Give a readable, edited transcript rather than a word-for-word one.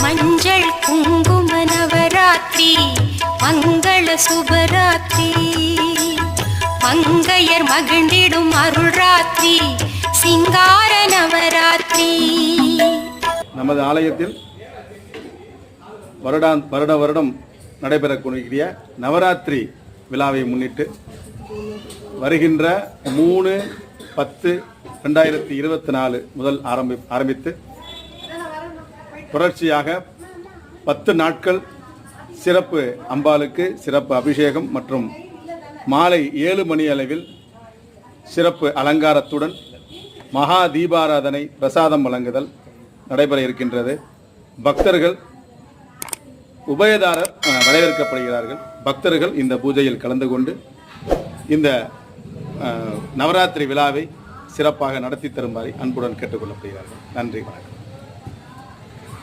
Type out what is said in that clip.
மஞ்சள் குங்கும நவராத்திரி மங்கள சுபராத்திரி மங்கையர் மகிழ்ந்திடும் அருள் ராத்திரி சிங்கார நவராத்திரி. நமது ஆலயத்தில் வருடம் நடைபெறக்கூடிய நவராத்திரி விழாவை முன்னிட்டு வருகின்ற 3/10/2024 முதல் ஆரம்பித்து தொடர்ச்சியாக 10 நாட்கள் சிறப்பு அம்பாளுக்கு சிறப்பு அபிஷேகம் மற்றும் மாலை 7 மணி அளவில் சிறப்பு அலங்காரத்துடன் மகா தீபாராதனை பிரசாதம் வழங்குதல் நடைபெற இருக்கின்றது. பக்தர்கள் உபயதாரர் வரவேற்கப்படுகிறார்கள். பக்தர்கள் இந்த பூஜையில் கலந்து கொண்டு இந்த நவராத்திரி விழாவை சிறப்பாக நடத்தி தருமாறு அன்புடன் கேட்டுக்கொள்ளப்படுகிறார்கள். நன்றி, வணக்கம்.